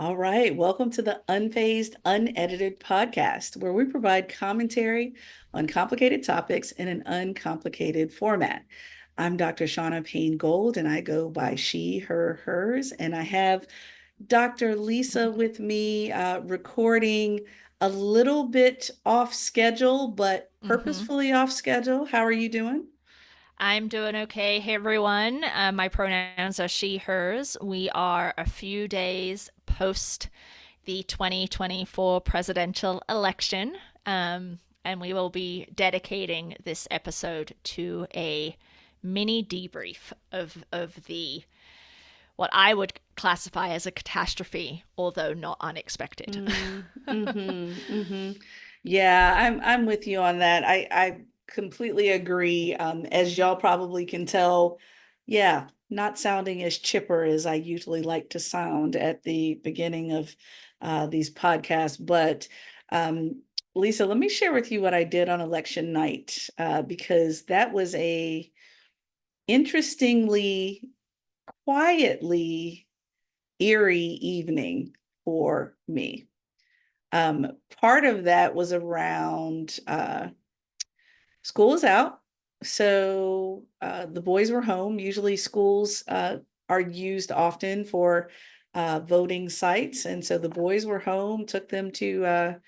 All right. Welcome to the Unfazed, Unedited podcast, where we provide commentary on complicated topics in an uncomplicated format. I'm Dr. Shaunna Payne Gold, and I go by she, her, hers. And I have Dr. Lisa with me recording a little bit off schedule, but hmm purposefully off schedule. How are you doing? I'm doing okay. Hey, everyone. My pronouns are she, hers. We are a few days post the 2024 presidential election, and we will be dedicating this episode to a mini debrief of the what I would classify as a catastrophe, although not unexpected. Yeah, I'm with you on that. I completely agree. As y'all probably can tell, yeah, not sounding as chipper as I usually like to sound at the beginning of these podcasts. But Lisa, let me share with you what I did on election night because that was a interestingly, quietly eerie evening for me. Part of that was around school is out. So the boys were home. Usually schools are used often for voting sites. And so the boys were home, took them to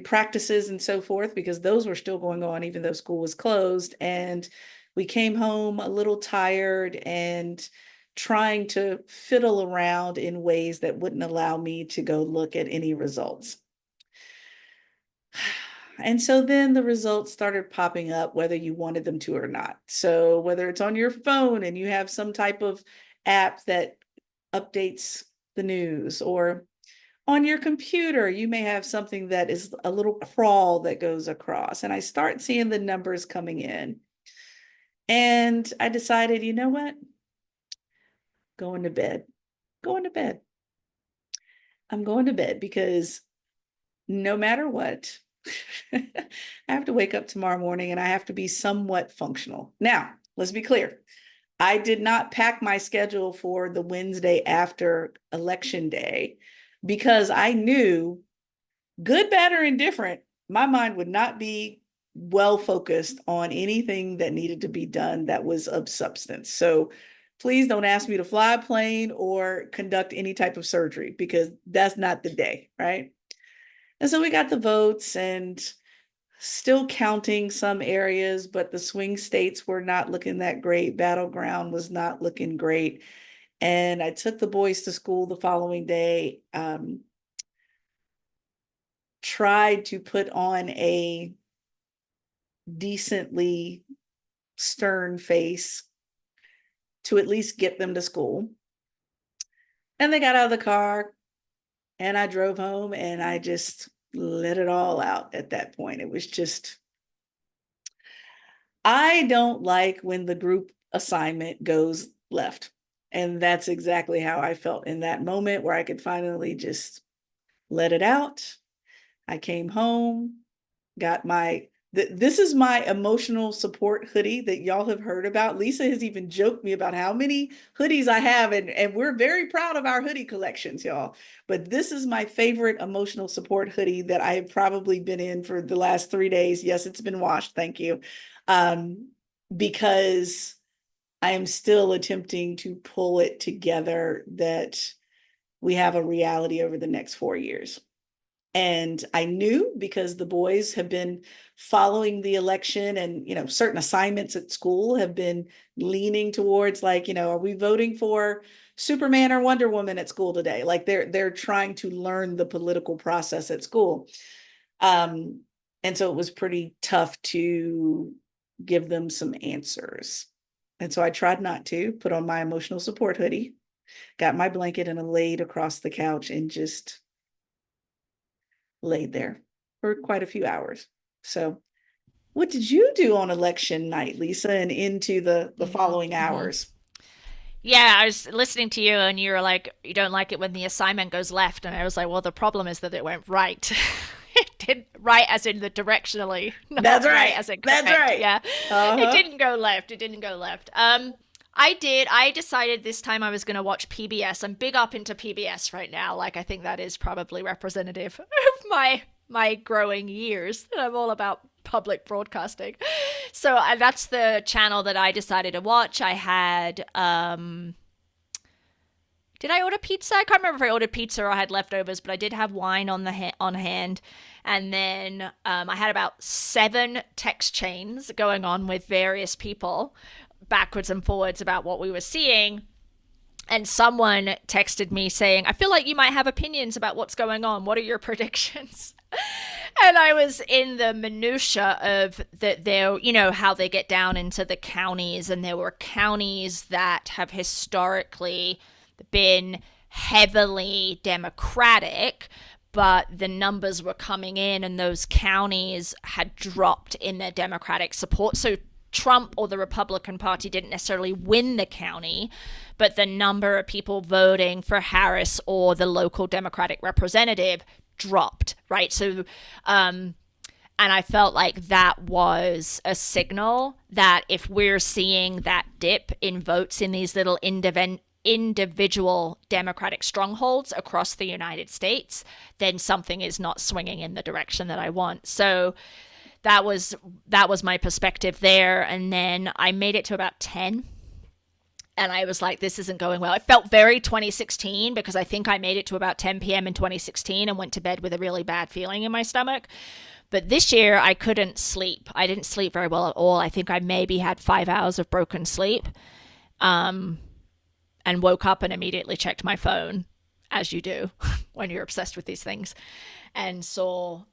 practices and so forth, because those were still going on, even though school was closed. And we came home a little tired and trying to fiddle around in ways that wouldn't allow me to go look at any results. And so then the results started popping up, whether you wanted them to or not. So whether it's on your phone and you have some type of app that updates the news, or on your computer, you may have something that is a little crawl that goes across. And I start seeing the numbers coming in. And I decided, you know what? Going to bed. Going to bed. I'm going to bed because no matter what, I have to wake up tomorrow morning and I have to be somewhat functional. Now, let's be clear. I did not pack my schedule for the Wednesday after election day because I knew, good, bad, or indifferent, my mind would not be well focused on anything that needed to be done that was of substance. So please don't ask me to fly a plane or conduct any type of surgery because that's not the day, right? And so we got the votes and still counting some areas, but the swing states were not looking that great. Battleground was not looking great. And I took the boys to school the following day, tried to put on a decently stern face to at least get them to school. And they got out of the car and I drove home and I just let it all out at that point. It was just, I don't like when the group assignment goes left. And that's exactly how I felt in that moment where I could finally just let it out. I came home, got this is my emotional support hoodie that y'all have heard about. Lisa has even joked me about how many hoodies I have, and we're very proud of our hoodie collections, y'all. But this is my favorite emotional support hoodie that I have probably been in for the last 3 days. Yes, it's been washed. Thank you. Um, because I am still attempting to pull it together that we have a reality over the next 4 years. And I knew, because the boys have been following the election, and certain assignments at school have been leaning towards, like, are we voting for Superman or Wonder Woman at school today? Like they're trying to learn the political process at school. um and so it was pretty tough to give them some answers. And so I tried not to put on my emotional support hoodie, got my blanket and laid across the couch and just laid there for quite a few hours. So, what did you do on election night, Lisa, and into the hmm following hmm hours? Yeah, I was listening to you, and you were like, "You don't like it when the assignment goes left," and I was like, "Well, the problem is that it went right." It did right, as in the directionally, That's not right right. as in That's correct. right. Yeah, it Uh-huh. didn't go left. It didn't go left. I did. I decided this time I was going to watch PBS. I'm big up into PBS right now. Like, I think that is probably representative of my growing years. I'm all about public broadcasting. So that's the channel that I decided to watch. I had did I order pizza? I can't remember if I ordered pizza or I had leftovers, but I did have wine on hand. And then I had about 7 text chains going on with various people backwards and forwards about what we were seeing. And someone texted me saying, I feel like you might have opinions about what's going on. What are your predictions? And I was in the minutia of that there, how they get down into the counties, and there were counties that have historically been heavily Democratic, but the numbers were coming in and those counties had dropped in their Democratic support. So Trump or the Republican Party didn't necessarily win the county, but the number of people voting for Harris or the local Democratic representative dropped, right? So, and I felt like that was a signal that if we're seeing that dip in votes in these little individual Democratic strongholds across the United States, then something is not swinging in the direction that I want. So that was my perspective there. And then I made it to about 10. And I was like, this isn't going well. It felt very 2016 because I think I made it to about 10 p.m. in 2016 and went to bed with a really bad feeling in my stomach. But this year I couldn't sleep. I didn't sleep very well at all. I think I maybe had 5 hours of broken sleep. And woke up and immediately checked my phone, as you do when you're obsessed with these things, and saw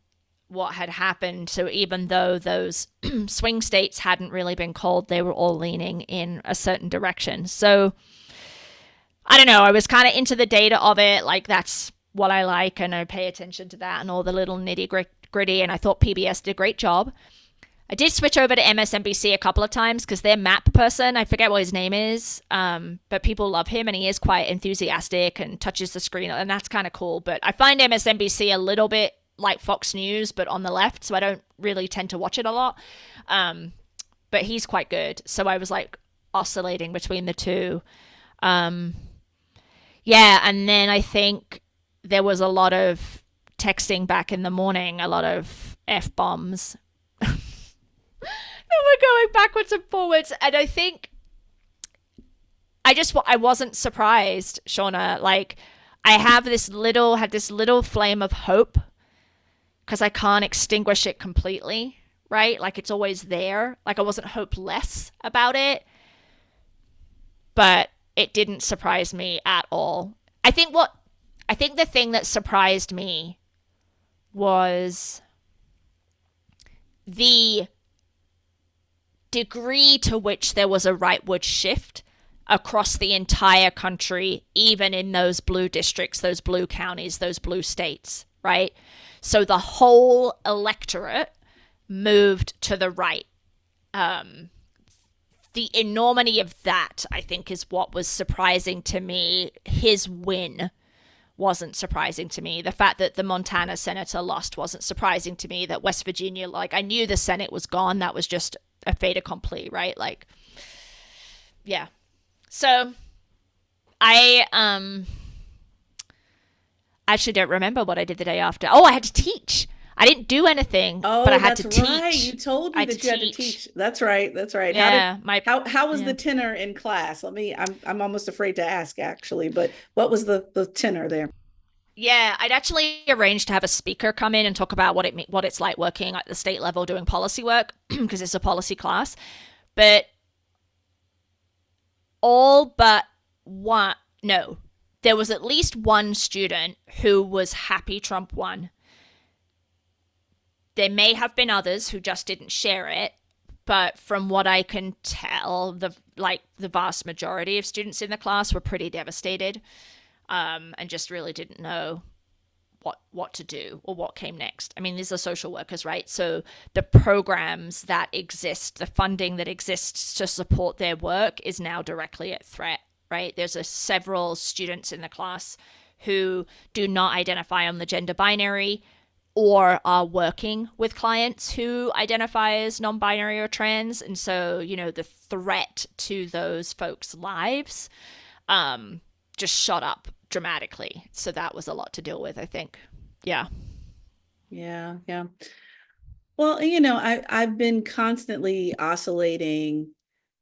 what had happened. So even though those swing states hadn't really been called, they were all leaning in a certain direction. So I don't know. I was kind of into the data of it. Like, that's what I like, and I pay attention to that and all the little nitty gritty. And I thought PBS did a great job. I did switch over to MSNBC a couple of times because their map person, I forget what his name is, but people love him and he is quite enthusiastic and touches the screen, and that's kind of cool. But I find MSNBC a little bit like Fox News, but on the left, so I don't really tend to watch it a lot. But he's quite good. So I was like oscillating between the two. Yeah, and then I think there was a lot of texting back in the morning, a lot of F-bombs. We're going backwards and forwards, and I think I wasn't surprised, Shaunna. Like, I had this little flame of hope because I can't extinguish it completely, right? Like, it's always there. Like, I wasn't hopeless about it, but it didn't surprise me at all. I think the thing that surprised me was the degree to which there was a rightward shift across the entire country, even in those blue districts, those blue counties, those blue states, right? So the whole electorate moved to the right. The enormity of that, I think, is what was surprising to me. His win wasn't surprising to me. The fact that the Montana senator lost wasn't surprising to me. That West Virginia, like, I knew the Senate was gone. That was just a fait accompli, right? Like, yeah. So I actually don't remember what I did the day after. Oh, I had to teach. I didn't do anything, but I had to teach. Right. You told me that you had to teach. That's right. That's right. Yeah. How was the tenor in class? I'm almost afraid to ask, actually, but what was the tenor there? Yeah, I'd actually arranged to have a speaker come in and talk about what it's like working at the state level doing policy work because it's a policy class. But all but one, no, there was at least one student who was happy Trump won. There may have been others who just didn't share it, but from what I can tell, the vast majority of students in the class were pretty devastated. And just really didn't know what to do or what came next. I mean, these are social workers, right? So the programs that exist, the funding that exists to support their work is now directly at threat, right? There's several students in the class who do not identify on the gender binary, or are working with clients who identify as non-binary or trans, and so the threat to those folks' lives just shot up dramatically. So that was a lot to deal with, I think. Yeah. Yeah, yeah. Well, I've been constantly oscillating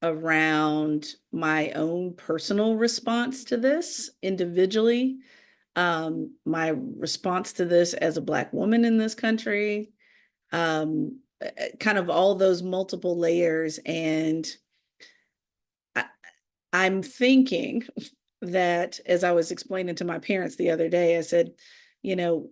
around my own personal response to this individually, my response to this as a Black woman in this country, kind of all those multiple layers. And I, I'm thinking that, as I was explaining to my parents the other day, I said, you know,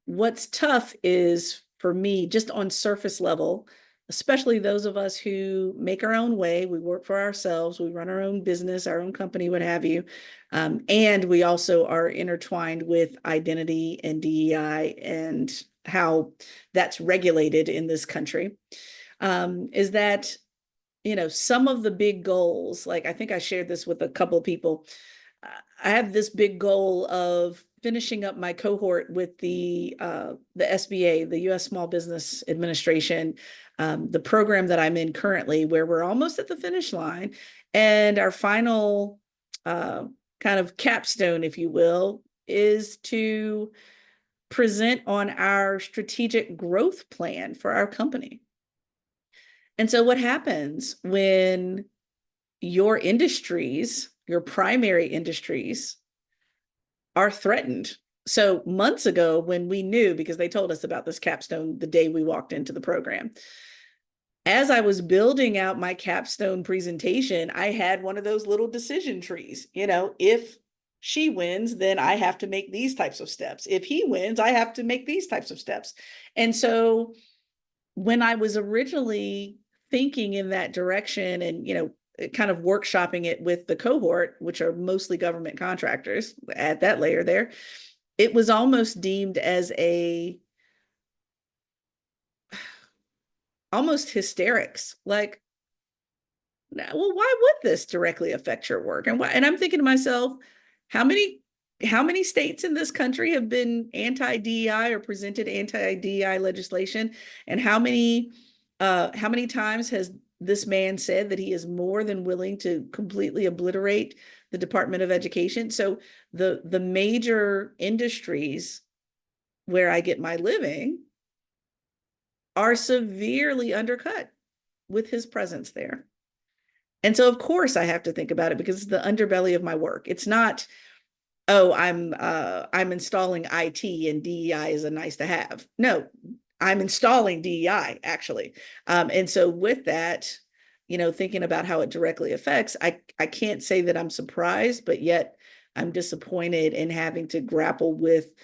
what's tough is for me, just on surface level, especially those of us who make our own way, we work for ourselves, we run our own business, our own company, what have you. And we also are intertwined with identity and DEI and how that's regulated in this country. Is that some of the big goals, like I think I shared this with a couple of people. I have this big goal of finishing up my cohort with the SBA, the U.S. Small Business Administration, the program that I'm in currently, where we're almost at the finish line, and our final kind of capstone, if you will, is to present on our strategic growth plan for our company. And so, what happens when your industries, your primary industries, are threatened? So, months ago, when we knew, because they told us about this capstone the day we walked into the program, as I was building out my capstone presentation, I had one of those little decision trees. If she wins, then I have to make these types of steps. If he wins, I have to make these types of steps. And so, when I was originally thinking in that direction and, kind of workshopping it with the cohort, which are mostly government contractors at that layer there, it was almost deemed as almost hysterics. Like, well, why would this directly affect your work? And I'm thinking to myself, how many states in this country have been anti-DEI or presented anti-DEI legislation? And how many times has this man said that he is more than willing to completely obliterate the Department of Education? So the major industries where I get my living are severely undercut with his presence there. And so, of course, I have to think about it because it's the underbelly of my work. It's not, oh, I'm installing IT and DEI is a nice to have. No, I'm installing DEI actually. And so, with that, thinking about how it directly affects, I can't say that I'm surprised, but yet I'm disappointed in having to grapple with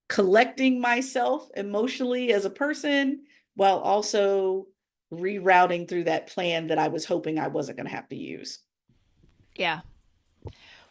collecting myself emotionally as a person while also rerouting through that plan that I was hoping I wasn't going to have to use. Yeah.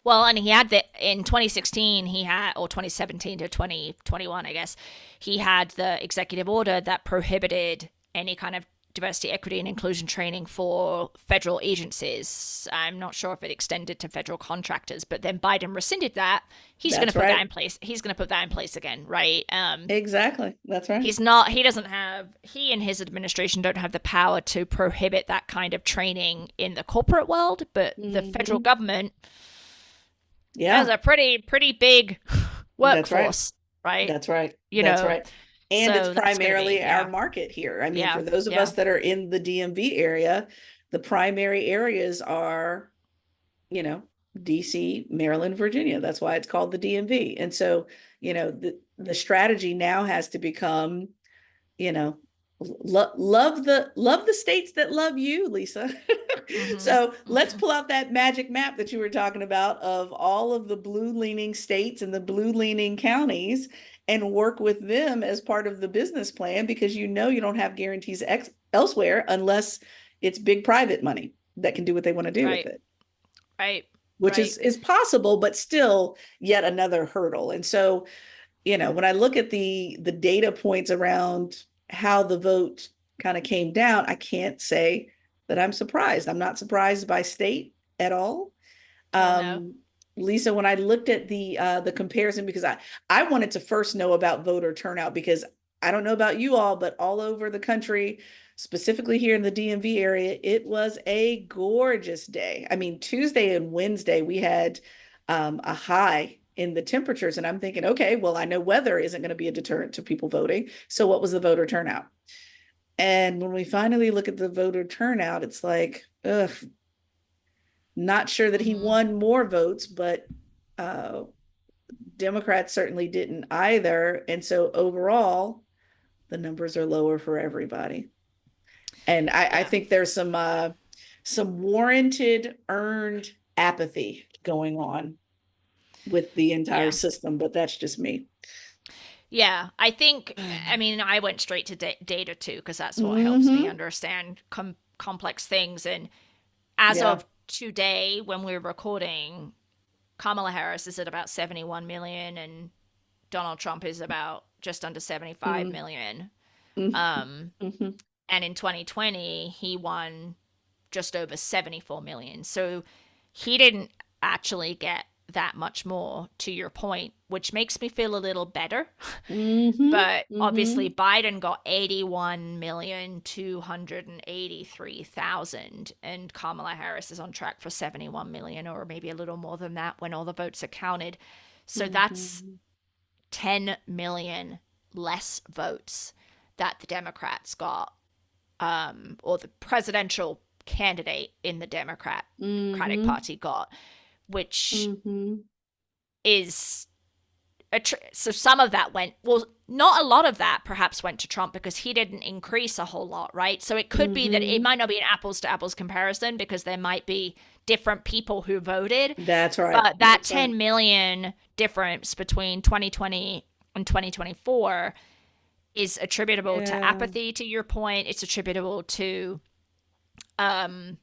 Well, and he had the in 2016 he had, or 2017 to 2021, I guess, he had the executive order that prohibited any kind of diversity, equity, and inclusion training for federal agencies. I'm not sure if it extended to federal contractors, but then Biden rescinded that. He's going to That's put that right. in place. He's going to put that in place again, right? Exactly. That's right. He's not. He doesn't have. He and his administration don't have the power to prohibit that kind of training in the corporate world, but the federal Mm-hmm. government has Yeah, a pretty big that's right. workforce, right? That's right. You That's know, right. And it's so that's going to be primarily our yeah, market here. I mean, yeah, for those of yeah. us that are in the DMV area, the primary areas are, you know, DC, Maryland, Virginia. That's why it's called the DMV. And so, the strategy now has to become, you know, love the states that love you, Lisa. Mm-hmm, So let's mm-hmm. pull out that magic map that you were talking about of all of the blue leaning states and the blue leaning counties and work with them as part of the business plan, because you don't have guarantees elsewhere unless it's big private money that can do what they want to do with Right, it, right, which right. is possible, but still yet another hurdle. And so, when I look at the data points around how the vote kind of came down, I can't say that I'm surprised. I'm not surprised by state at all. Well, no. Um, Lisa, when I looked at the comparison, because I wanted to first know about voter turnout, because I don't know about you all, but all over the country, specifically here in the DMV area, it was a gorgeous day. I mean, Tuesday and Wednesday we had a high in the temperatures, and I'm thinking, okay, well, I know weather isn't going to be a deterrent to people voting. So what was the voter turnout? And when we finally look at the voter turnout, it's like, ugh, not sure that he Mhm. won more votes, but uh, Democrats certainly didn't either. And so overall, the numbers are lower for everybody. And I Yeah. think there's some warranted earned apathy going on with the entire Yeah. system, but that's just me. Yeah, I think, I mean, I went straight to data too, because that's what helps me Mm-hmm. understand complex things. And as Yeah. of today, when we're recording, Kamala Harris is at about 71 million, and Donald Trump is about just under 75 Mm-hmm. million. Mm-hmm. Um, Mm-hmm. and in 2020, he won just over 74 million. So he didn't actually get that much more, to your point, which makes me feel a little better. But obviously, Mm-hmm. Biden got 81,283,000, and Kamala Harris is on track for 71 million, or maybe a little more than that when all the votes are counted. So that's Mm-hmm. 10 million less votes that the Democrats got, or the presidential candidate in the Democratic Mm-hmm. Party got, which Mm-hmm. is so some of that went, well, not a lot of that perhaps went to Trump because he didn't increase a whole lot, right? So it could be that it Mm-hmm. might not be an apples to apples comparison because there might be different people who voted, That's right. but that That's right. 10 million difference between 2020 and 2024 is attributable to Yeah. apathy, to your point. It's attributable to um,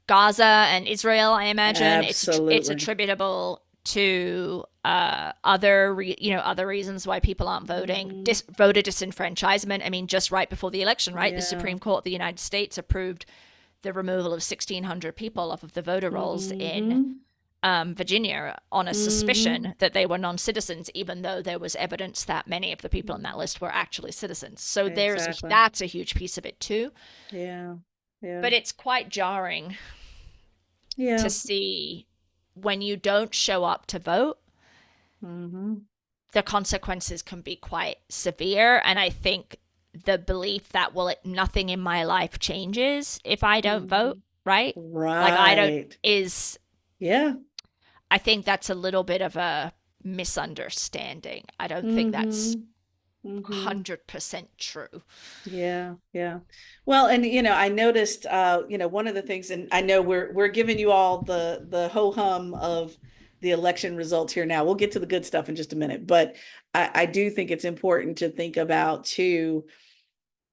Gaza and Israel, I imagine. It's Absolutely. attributable to other reasons why people aren't voting. Mm-hmm. Voter disenfranchisement. I mean, just right before the election, right? The Yeah. Supreme Court of the United States approved the removal of 1,600 people off of the voter rolls in Mm-hmm. Virginia on a Mm-hmm. suspicion that they were non-citizens, even though there was evidence that many of the people on Mm-hmm. that list were actually citizens. So Exactly. that's a huge piece of it too. Yeah. Yeah. But it's quite jarring Yeah. to see when you don't show up to vote, Mm-hmm. the consequences can be quite severe. And I think the belief that, well, nothing in my life changes if I don't Mm-hmm. vote, right? Like, I don't, Right. is, Yeah. I think that's a little bit of a misunderstanding. I don't think that's Mm-hmm. Mm-hmm. 100% true. Yeah, yeah. Well, and I noticed one of the things, and I know we're giving you all the ho hum of the election results here now. We'll get to the good stuff in just a minute, but I do think it's important to think about too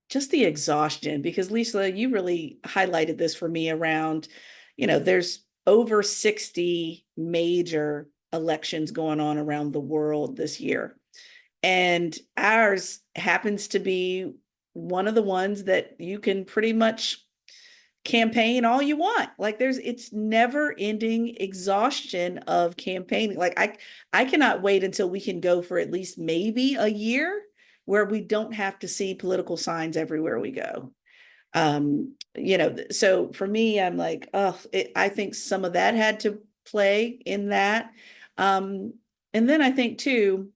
just the exhaustion, because Lisa, you really highlighted this for me around, there's over 60 major elections going on around the world this year. And ours happens to be one of the ones that you can pretty much campaign all you want. Like it's never ending exhaustion of campaigning. Like I cannot wait until we can go for at least maybe a year where we don't have to see political signs everywhere we go. So for me, I'm like, oh, I think some of that had to play in that. Um, and then I think too,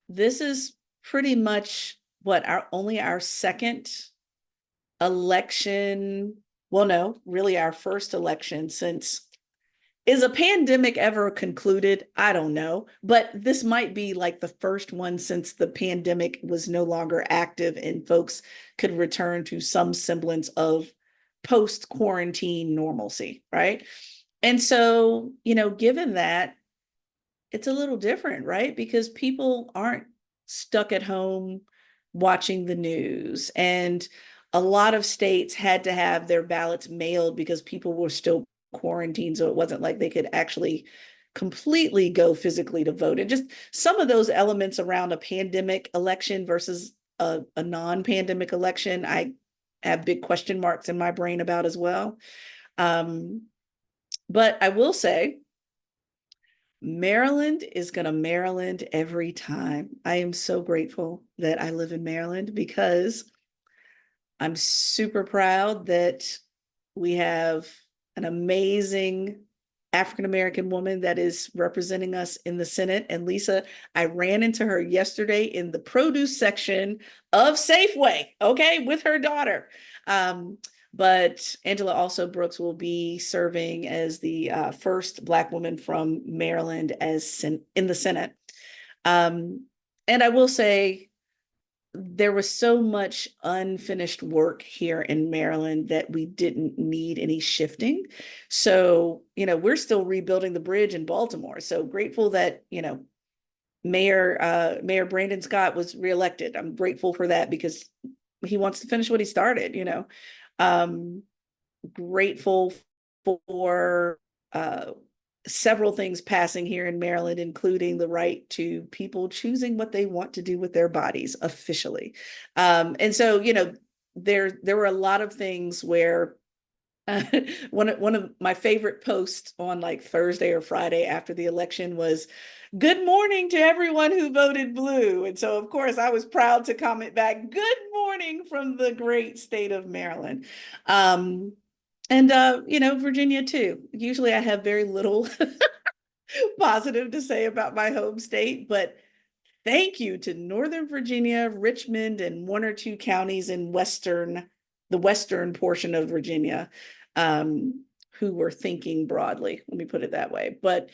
this is pretty much what our second election. Well, no, really our first election since. Is a pandemic ever concluded? I don't know, but this might be like the first one since the pandemic was no longer active and folks could return to some semblance of post quarantine normalcy, right? And so, given that, it's a little different, right? Because people aren't stuck at home watching the news. And a lot of states had to have their ballots mailed because people were still quarantined. So it wasn't like they could actually completely go physically to vote. And just some of those elements around a pandemic election versus a non pandemic election, I have big question marks in my brain about as well. Um, But I will say, Maryland is going to Maryland every time. I am so grateful that I live in Maryland because I'm super proud that we have an amazing African American woman that is representing us in the Senate. And Lisa, I ran into her yesterday in the produce section of Safeway, okay, with her daughter. But Angela also Brooks will be serving as the first Black woman from Maryland in the Senate. Um, and I will say, there was so much unfinished work here in Maryland that we didn't need any shifting. So, we're still rebuilding the bridge in Baltimore. So grateful that, Mayor Brandon Scott was reelected. I'm grateful for that because he wants to finish what he started. Um, Grateful for several things passing here in Maryland, including the right to people choosing what they want to do with their bodies officially. And so, there were a lot of things where one of my favorite posts on like Thursday or Friday after the election was, "Good morning to everyone who voted blue." And so, of course, I was proud to comment back, "Good morning from the great state of Maryland." And Virginia too. Usually I have very little positive to say about my home state, but thank you to Northern Virginia, Richmond, and one or two counties in the western portion of Virginia, who were thinking broadly. Let me put it that way. But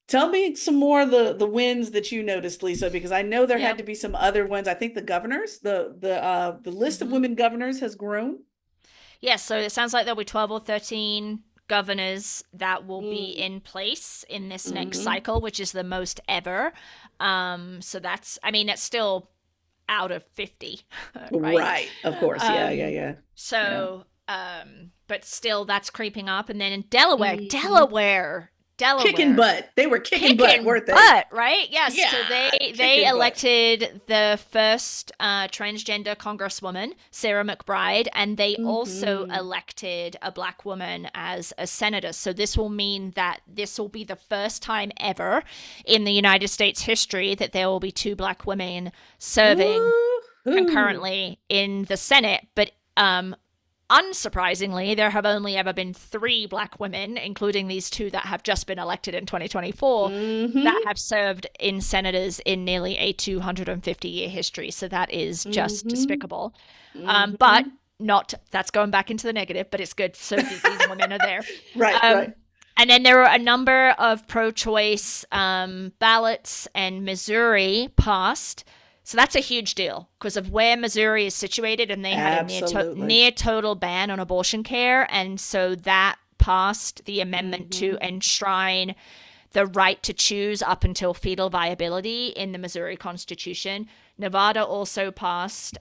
tell me some more of the wins that you noticed, Lisa, because I know there Yeah. had to be some other ones. I think the governors, the list of Mm-hmm. women governors has grown. Yes, so it sounds like there'll be 12 or 13 governors that will be Mm. in place in this next Mm-hmm. cycle, which is the most ever. So that's, I mean, that's still out of 50, right? Right. Of course. Yeah, yeah, Um, yeah. Yeah. so, but still that's creeping up. And then in Delaware, Mhm. Delaware, Kicking Delaware, butt. They were kicking butt, kicking weren't they? butt, right? Yes. So Yeah, they kicking butt. elected the first transgender congresswoman, Sarah McBride, and they also Hmm. elected a black woman as a senator. So this will mean that this will be the first time ever in the United States history that there will be two black women serving Woo-hoo. concurrently in the Senate. But unsurprisingly, there have only ever been three black women, including these two that have just been elected in 2024, that Hmm. have served in senators in nearly a 250-year history. So that is just Hmm. despicable. But Hmm. not, that's going back into the negative, but it's good. So these women are there. Right, right. Um, and then there were a number of pro choice ballots, and Missouri passed. So that's a huge deal because of where Missouri is situated, and they had a Absolutely. near total ban on abortion care, and so that passed the amendment to Hmm. enshrine the right to choose up until fetal viability in the Missouri Constitution. Nevada also passed.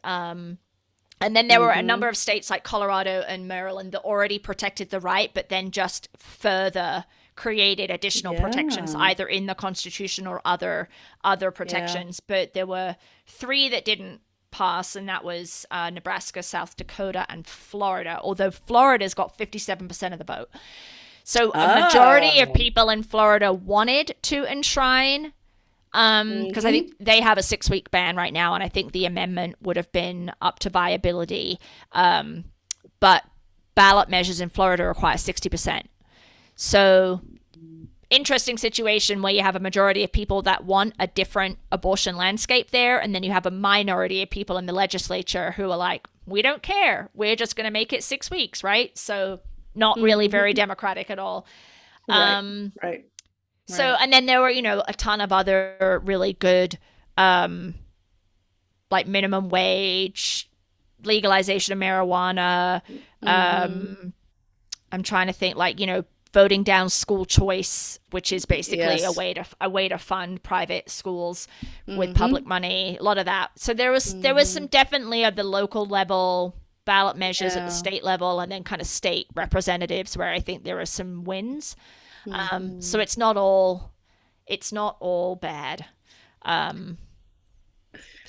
And then there were a number Hmm. of states like Colorado and Maryland that already protected the right, but then just further created additional protections Yeah. either in the Constitution or other Yeah. protections. But there were three that didn't pass, and that was Nebraska, South Dakota, and Florida. Although Florida's got 57% of the vote, so a majority of Oh. people in Florida wanted to enshrine, because I think Hmm. they have a 6 week ban right now, and I think the amendment would have been up to viability. But ballot measures in Florida require 60%. So interesting situation where you have a majority of people that want a different abortion landscape there, and then you have a minority of people in the legislature who are like, we don't care, we're just going to make it 6 weeks, right? So not really very Hmm. democratic at all. Right, um right, so, right. and then there were, a ton of other really good, um, like minimum wage, legalization of marijuana. Hmm. I'm trying to think, like, voting down school choice, which is basically a Yes. way to fund private schools with public Hmm. money. A lot of that. So there was some Hmm. definitely at the local level ballot measures at the Yeah. state level, and then kind of state representatives where I think there are some wins. So Hmm. it's not all bad. Um,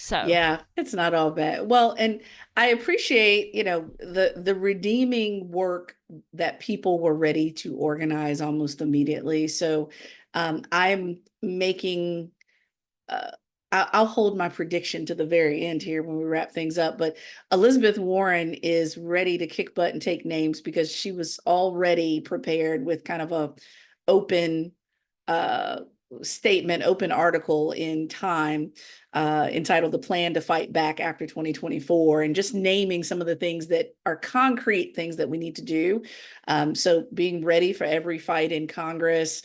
So, Yeah, it's not all bad. Well, and I appreciate, the redeeming work that people were ready to organize almost immediately. So I'm making I'll hold my prediction to the very end here when we wrap things up. But Elizabeth Warren is ready to kick butt and take names because she was already prepared with kind of a open uh, statement, open article in Time entitled "The Plan to Fight Back After 2024," and just naming some of the things that are concrete things that we need to do. So being ready for every fight in Congress,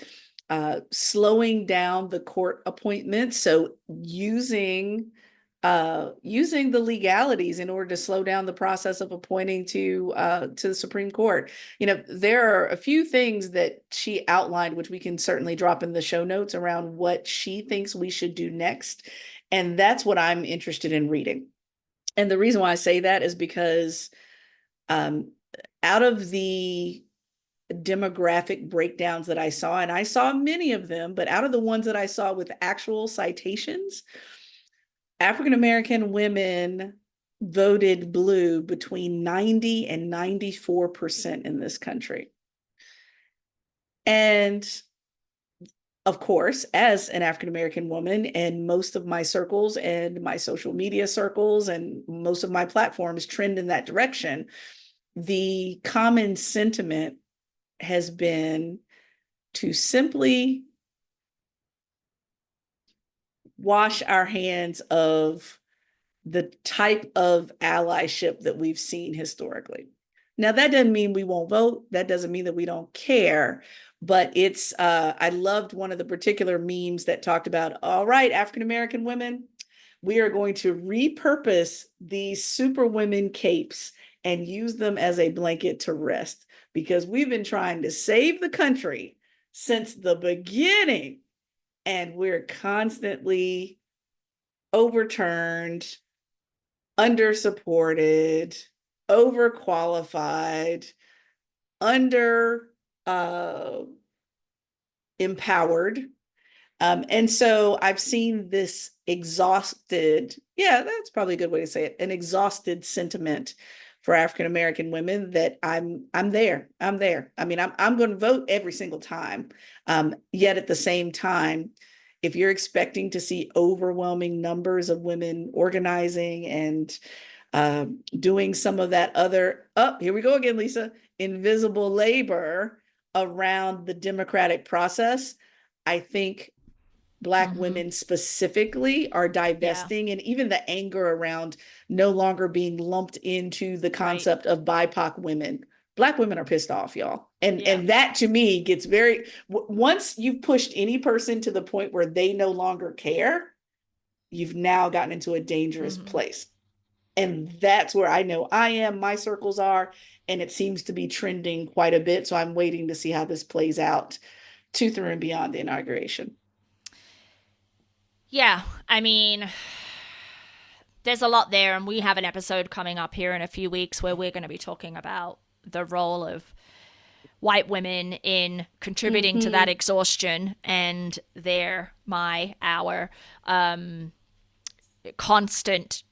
slowing down the court appointments. So using the legalities in order to slow down the process of appointing to the Supreme Court. There are a few things that she outlined, which we can certainly drop in the show notes around what she thinks we should do next. And that's what I'm interested in reading. And the reason why I say that is because um, out of the demographic breakdowns that I saw, and I saw many of them, but out of the ones that I saw with actual citations, African American women voted blue between 90 and 94% in this country. And of course, as an African American woman, and most of my circles and my social media circles and most of my platforms trend in that direction, the common sentiment has been to simply wash our hands of the type of allyship that we've seen historically. Now, that doesn't mean we won't vote. That doesn't mean that we don't care. But I loved one of the particular memes that talked about, all right, African American women, we are going to repurpose these super women capes and use them as a blanket to rest, because we've been trying to save the country since the beginning, and we're constantly overturned, undersupported, overqualified, under empowered. And so I've seen this exhausted, yeah, that's probably a good way to say it, an exhausted sentiment for African American women that I'm there. I'm there. I mean, I'm going to vote every single time. Yet at the same time, if you're expecting to see overwhelming numbers of women organizing and doing some of that other, here we go again, Lisa, invisible labor around the democratic process, I think Black women specifically are yeah, divesting, and even the anger around no longer being lumped into the right. concept of BIPOC women. Black women are pissed off, y'all. And Yeah. and that to me gets very, once you've pushed any person to the point where they no longer care, you've now gotten into a dangerous Mm-hmm. place. And that's where I know my circles are, and it seems to be trending quite a bit. So I'm waiting to see how this plays out to, through, and beyond the inauguration. Yeah, I mean, there's a lot there, and we have an episode coming up here in a few weeks where we're going to be talking about the role of white women in contributing to that Mm-hmm. exhaustion and our constant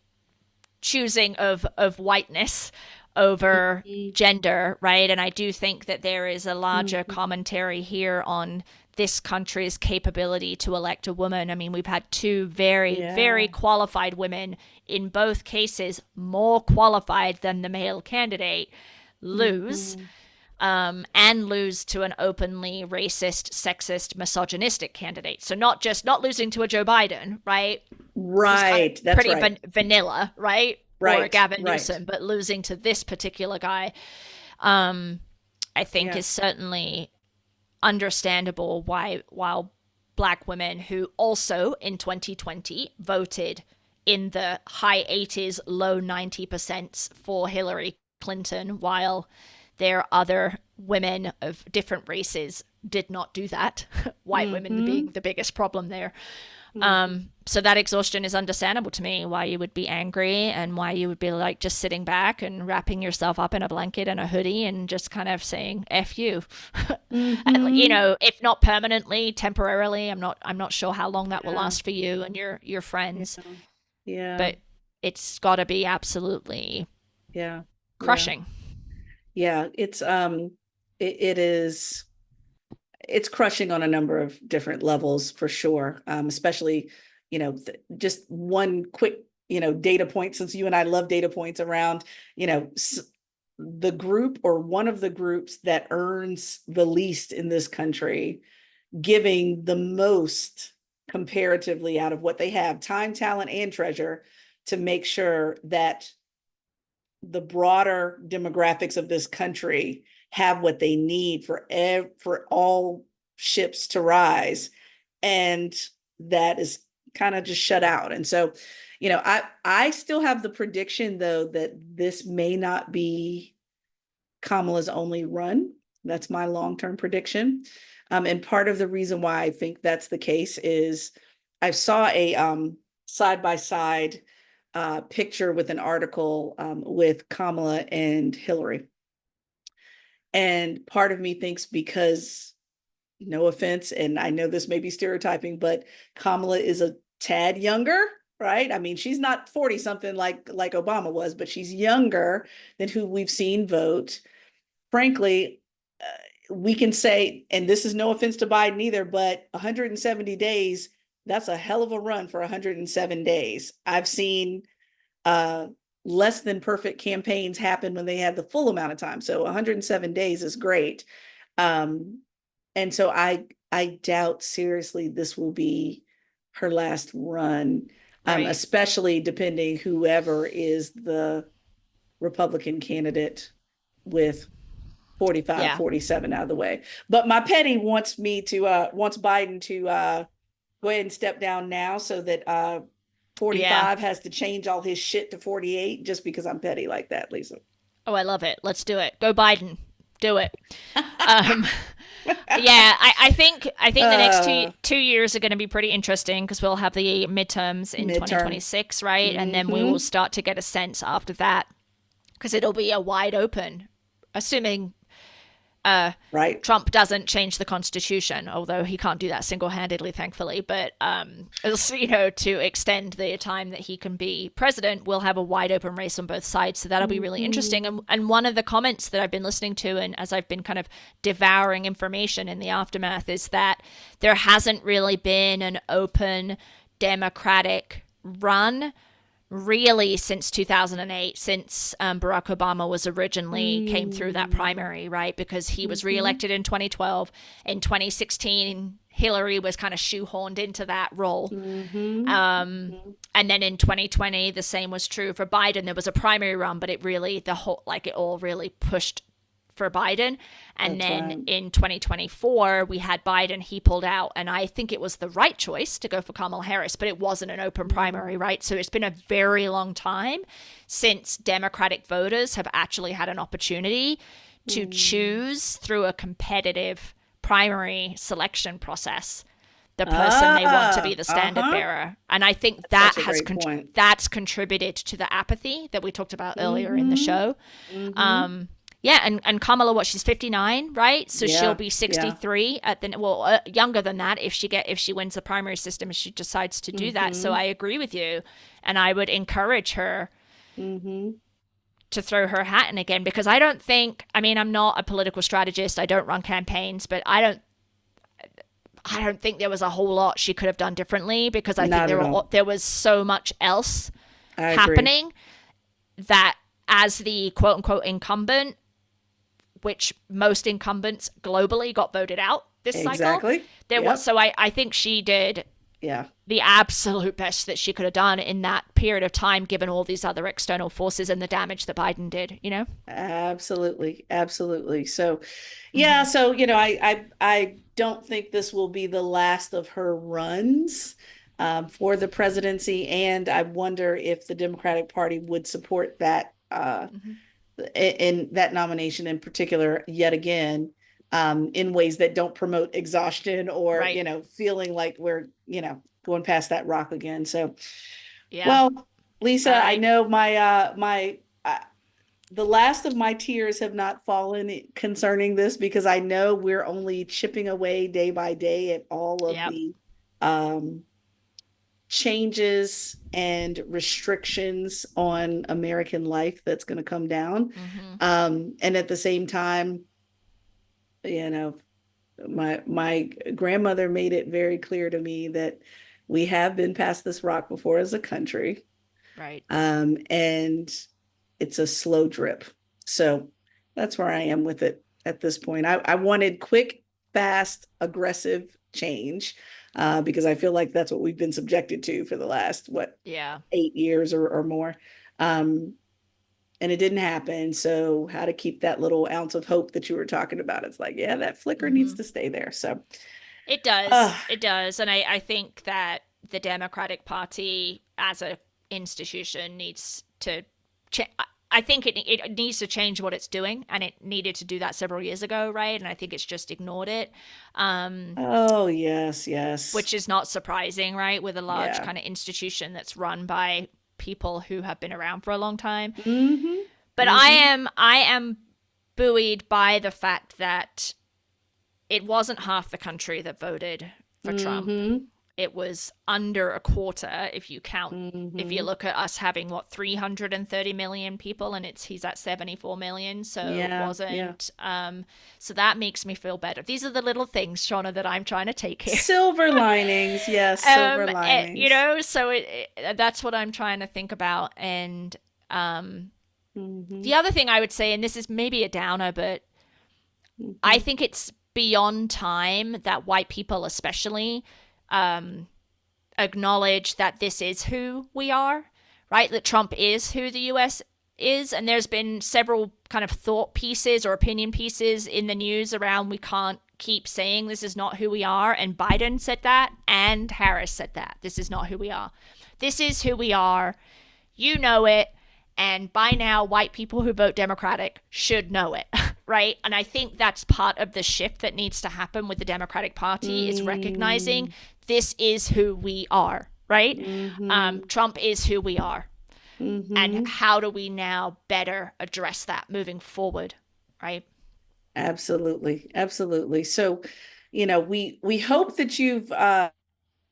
choosing of whiteness over Mm-hmm. gender, right? And I do think that there is a larger Mm-hmm. commentary here on this country's capability to elect a woman. I mean, we've had two very, very Yeah. qualified women, in both cases more qualified than the male candidate, lose, Mm-hmm. and lose to an openly racist, sexist, misogynistic candidate. So not losing to a Joe Biden, right? Who's kind of Right. That's pretty right. vanilla, right? Or a Right. Gavin Right. Newsom, but losing to this particular guy, I think Yeah. is certainly understandable why while black women who also in 2020 voted in the high 80s, low 90% for Hillary Clinton, while their other women of different races did not do that. White women being Mm-hmm. the biggest problem there. Mm-hmm. So that exhaustion is understandable to me, why you would be angry and why you would be like just sitting back and wrapping yourself up in a blanket and a hoodie and just kind of saying F you. You Mm-hmm. know, if not permanently, temporarily. I'm not sure how long that will Yeah. last for you and your Yeah. friends. Yeah. but it's got to be absolutely Yeah. Yeah. crushing. Yeah. It is, it's crushing on a number of different levels for sure. Especially, just one quick, data point, since you and I love data points around, you know, the group or one of the groups that earns the least in this country giving the most comparatively out of what they have, time, talent, and treasure, to make sure that the broader demographics of this country have what they need for all ships to rise, and that is kind of just shut out. And so, I still have the prediction though that this may not be Kamala's only run. That's my long-term prediction. And part of the reason why I think that's the case is I saw a side-by-side picture with an article with Kamala and Hillary. And part of me thinks, because, no offense, and I know this may be stereotyping, but Kamala is a tad younger, right? I mean, she's not 40 something like Obama was, but she's younger than who we've seen vote. Frankly, we can say, and this is no offense to Biden either, but 170 days, that's a hell of a run for 107 days. I've seen uh, less than perfect campaigns happen when they had the full amount of time. So 107 days is great. Um, and so I doubt seriously this will be her last run, Right. especially depending whoever is the Republican candidate with 45, Yeah. 47 out of the way. But my petty wants Biden to go ahead and step down now, so that Yeah. 45 has to change all his shit to 48, just because I'm petty like that, Lisa. Oh, I love it. Let's do it. Go Biden. Do it. Um, yeah, I think the next uh 2 years are going to be pretty interesting because we'll have the midterms in Midterm. 2026, right? And then we will Mm-hmm. start to get a sense after that because it'll be a wide open, assuming Right. Trump doesn't change the Constitution, although he can't do that single-handedly, thankfully. But to extend the time that he can be president, we'll have a wide open race on both sides. So that'll be really interesting. Mm-hmm. And one of the comments that I've been listening to, and as I've been kind of devouring information in the aftermath, is that there hasn't really been an open Democratic run really since 2008, since Barack Obama was originally came through that primary, right? Because he was Mm-hmm. reelected in 2012. In 2016, Hillary was kind of shoehorned into that role. Mm-hmm. Mm-hmm. And then in 2020, the same was true for Biden. There was a primary run, but it really, it all really pushed for Biden. And That's then right. in 2024, we had Biden, he pulled out. And I think it was the right choice to go for Kamala Harris, but it wasn't an open primary, right? So it's been a very long time since Democratic voters have actually had an opportunity to Mm. choose through a competitive primary selection process the person they want to be Ah, the standard uh-huh. bearer. And I think That's such a great point. that's contributed to the apathy that we talked about earlier in the Mm-hmm. show. Mm-hmm. Yeah, and Kamala, what, she's 59, right? So she'll Yeah. be Yeah. 63 at the younger than that if she wins the primary system, if she decides to do that. So Mm-hmm. I agree with you, and I would encourage her Mm-hmm. to throw her hat in again, because I don't think, I mean, I'm not a political strategist, I don't run campaigns, but I don't think there was a whole lot she could have done differently, because I think Not at all. there was so much else I agree. happening that, as the quote unquote incumbent, which most incumbents globally got voted out this cycle, Exactly. there was, Yep. so I think she did Yeah. the absolute best that she could have done in that period of time, given all these other external forces and the damage that Biden did, you know? Absolutely. Absolutely. So, yeah. Mm-hmm. So, I don't think this will be the last of her runs for the presidency. And I wonder if the Democratic Party would support that Mm-hmm. in that nomination in particular, yet again, in ways that don't promote exhaustion or, Right. feeling like we're, going past that rock again. So, Yeah. well, Lisa, All I right. know the last of my tears have not fallen concerning this, because I know we're only chipping away day by day at all of Yep. the um, changes and restrictions on American life that's going to come down. Mm-hmm. And at the same time, you know, my grandmother made it very clear to me that we have been past this rock before as a country, Right. and it's a slow drip. So that's where I am with it at this point. I wanted quick, fast, aggressive change, because I feel like that's what we've been subjected to for the last, what, Yeah. 8 years or more. Um, and it didn't happen. So how to keep that little ounce of hope that you were talking about? It's like, yeah, that flicker needs Mm-hmm. to stay there. So, It does. uh, It does. And I think that the Democratic Party as a institution needs to change. I think it needs to change what it's doing, and it needed to do that several years ago, right? And I think it's just ignored it, oh yes, yes, which is not surprising, right? With a large yeah. kind of institution that's run by people who have been around for a long time. Mm-hmm. But Mm-hmm. I am buoyed by the fact that it wasn't half the country that voted for Trump. Mm-hmm. It was under a quarter if you count. If you Mm-hmm. look at us having what 330 million people, and he's at 74 million, so it Yeah, yeah. wasn't. So that makes me feel better. These are the little things, Shaunna, that I'm trying to take here. Silver linings, yes, silver linings. So that's what I'm trying to think about. And Mm-hmm. the other thing I would say, and this is maybe a downer, but I Mm-hmm. think it's beyond time that white people, especially, um, acknowledge that this is who we are, right? That Trump is who the US is. And there's been several kind of thought pieces or opinion pieces in the news around we can't keep saying this is not who we are. And Biden said that, and Harris said that. This is not who we are. This is who we are. You know it. And by now, white people who vote Democratic should know it, right? And I think that's part of the shift that needs to happen with the Democratic Party is recognizing Mm-hmm. this is who we are, right? Mm-hmm. Trump is who we are. And Mm-hmm. how do we now better address that moving forward, right? Absolutely, absolutely. So, we hope that you've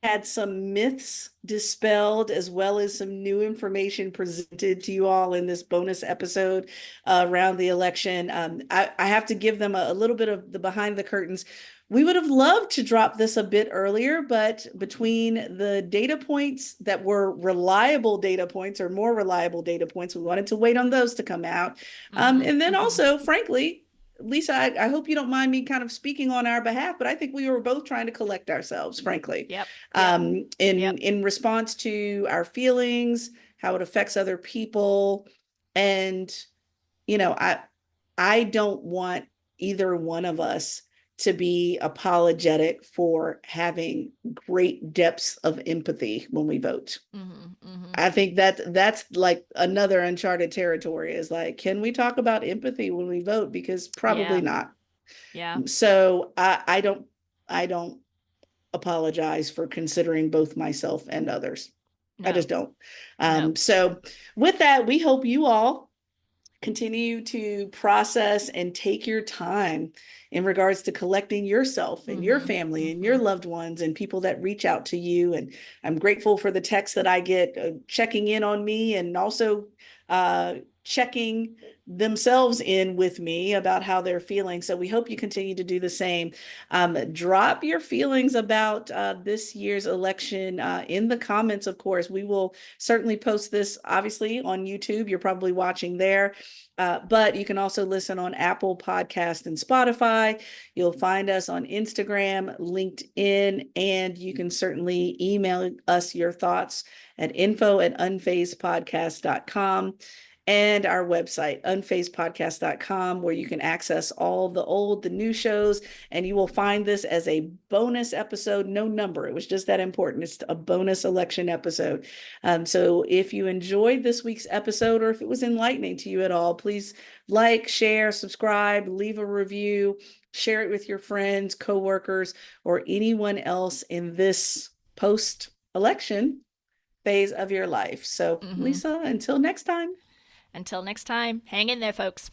had some myths dispelled as well as some new information presented to you all in this bonus episode around the election. I have to give them a little bit of the behind the curtains. We would have loved to drop this a bit earlier, but between the data points that were reliable data points or more reliable data points, we wanted to wait on those to come out. Mm-hmm. And then Mm-hmm. also, frankly, Lisa, I hope you don't mind me kind of speaking on our behalf, but I think we were both trying to collect ourselves, frankly, Yep. Yep. Yep. in response to our feelings, how it affects other people, and I don't want either one of us to be apologetic for having great depths of empathy when we vote. Mm-hmm. Mm-hmm. I think that's like another uncharted territory is like, can we talk about empathy when we vote? Because probably Yeah. not. Yeah. So I don't apologize for considering both myself and others. I No. just don't. No. So with that, we hope you all continue to process and take your time in regards to collecting yourself and your Mm-hmm. family and Mm-hmm. your loved ones and people that reach out to you. And I'm grateful for the texts that I get checking in on me and also checking themselves in with me about how they're feeling. So we hope you continue to do the same. Drop your feelings about this year's election in the comments, of course. We will certainly post this, obviously, on YouTube. You're probably watching there. But you can also listen on Apple Podcast and Spotify. You'll find us on Instagram, LinkedIn, and you can certainly email us your thoughts at info@unfazedpodcast.com and our website, unfazedpodcast.com, where you can access all the old, the new shows, and you will find this as a bonus episode, no number. It was just that important. It's a bonus election episode. So if you enjoyed this week's episode or if it was enlightening to you at all, please like, share, subscribe, leave a review, share it with your friends, coworkers, or anyone else in this post-election phase of your life. So, Mm-hmm. Lisa, until next time. Until next time, hang in there, folks.